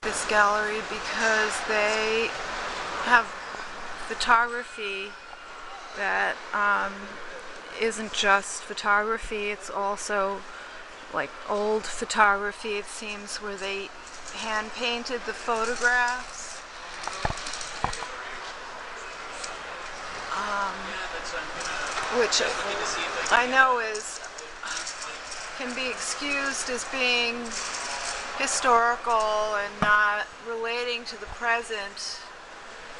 this gallery because they have photography that isn't just photography, it's also like old photography, it seems, where they hand painted the photographs. Which I know can be excused as being historical and not relating to the present,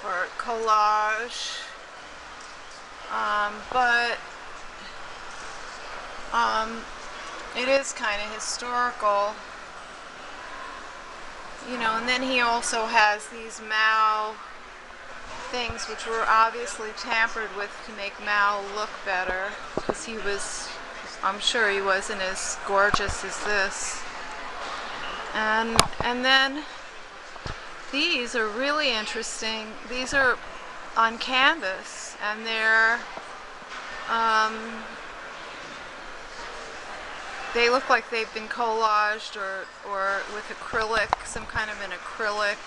or collage, but it is kind of historical, you know. And then he also has these Mao things which were obviously tampered with to make Mao look better, because he was, I'm sure he wasn't as gorgeous as this. And then these are really interesting. These are on canvas, and they're they look like they've been collaged or with acrylic, some kind of an acrylic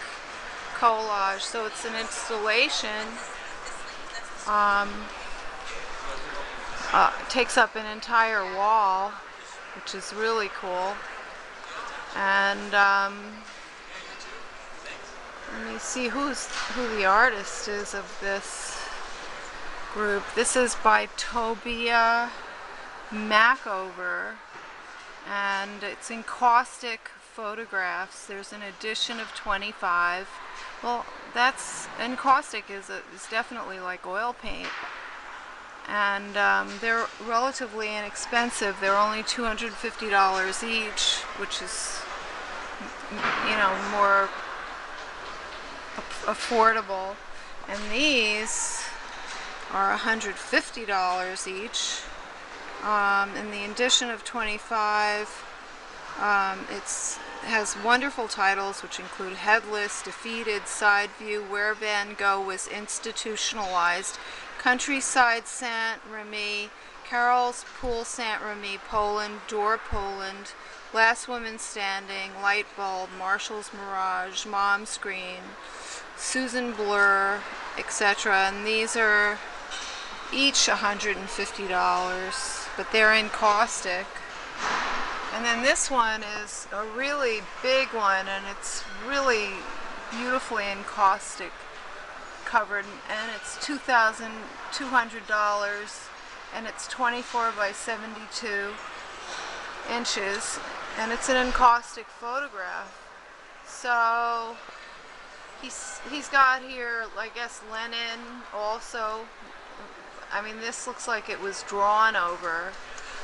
collage. So it's an installation. Takes up an entire wall, which is really cool. And let me see who the artist is of this group. This is by Tobia Macover, and it's encaustic photographs. There's an edition of 25. Well, that's encaustic is definitely like oil paint, and they're relatively inexpensive. They're only $250 each, which is, you know, more affordable. And these are $150 each. In the edition of 25, it has wonderful titles which include Headless, Defeated, Side View, Where Van Gogh Was Institutionalized, Countryside Saint-Remy, Carol's Pool Saint-Remy, Poland, Door Poland, Last Woman Standing, Light Bulb, Marshall's Mirage, Mom Screen, Susan Blur, etc. And these are each $150, but they're encaustic. And then this one is a really big one, and it's really beautifully encaustic covered, and it's $2,200, and it's 24 by 72 inches, and it's an encaustic photograph. So he's got here, I guess, Lenin also. I mean, this looks like it was drawn over.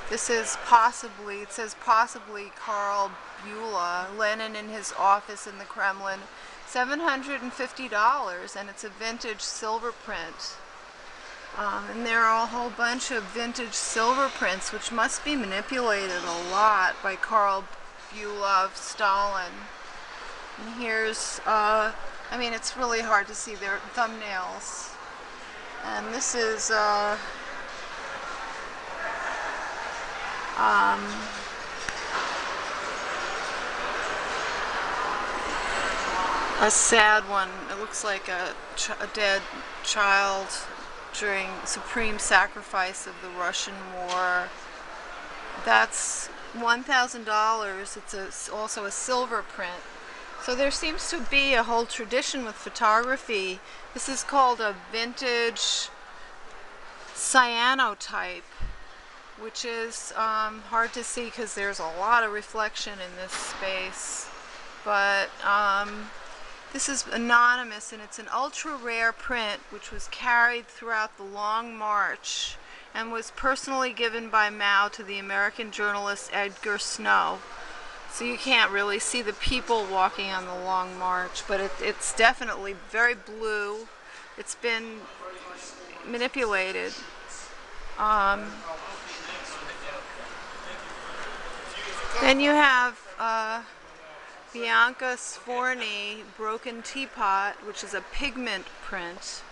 This is possibly, it says possibly Karl Beulah, Lenin in his office in the Kremlin, $750, and it's a vintage silver print. And there are a whole bunch of vintage silver prints, which must be manipulated a lot by Karl Beulah of Stalin. And here's, I mean, it's really hard to see their thumbnails. And this is, a sad one. It looks like a dead child during supreme sacrifice of the Russian war. That's $1,000. It's also a silver print. So there seems to be a whole tradition with photography. This is called a vintage cyanotype, which is hard to see because there's a lot of reflection in this space. But this is anonymous, and it's an ultra rare print which was carried throughout the Long March and was personally given by Mao to the American journalist Edgar Snow. So you can't really see the people walking on the Long March, but it's definitely very blue. It's been manipulated. Then you have Bianca Sforni, Broken Teapot, which is a pigment print.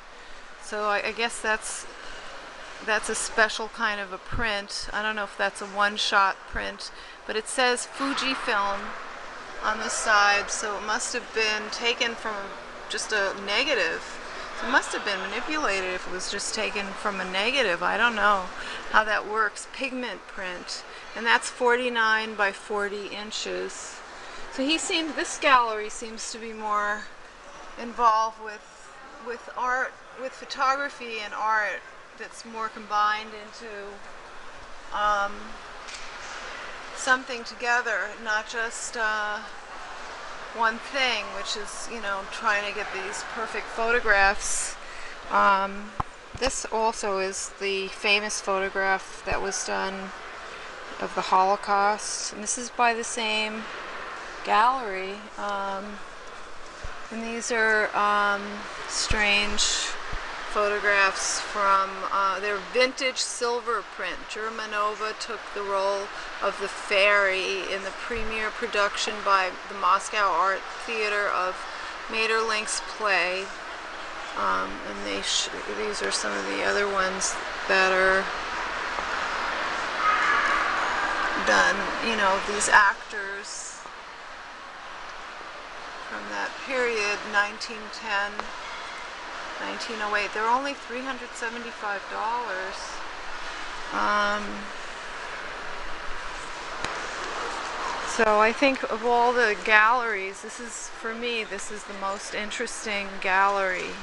So I guess that's a special kind of a print. I don't know if that's a one-shot print, but it says Fujifilm on this side, so it must have been taken from just a negative. So it must have been manipulated if it was just taken from a negative. I don't know how that works. Pigment print, and that's 49 by 40 inches. So this gallery seems to be more involved with art, with photography and art that's more combined into something together, not just one thing, which is, you know, trying to get these perfect photographs. This also is the famous photograph that was done of the Holocaust, and this is by the same gallery. And these are strange photographs from their vintage silver print. Germanova took the role of the fairy in the premiere production by the Moscow Art Theater of Maeterlinck's play. And these are some of the other ones that are done, you know, these actors from that period, 1910, 1908. They're only $375. So I think of all the galleries, this is, for me, this is the most interesting gallery.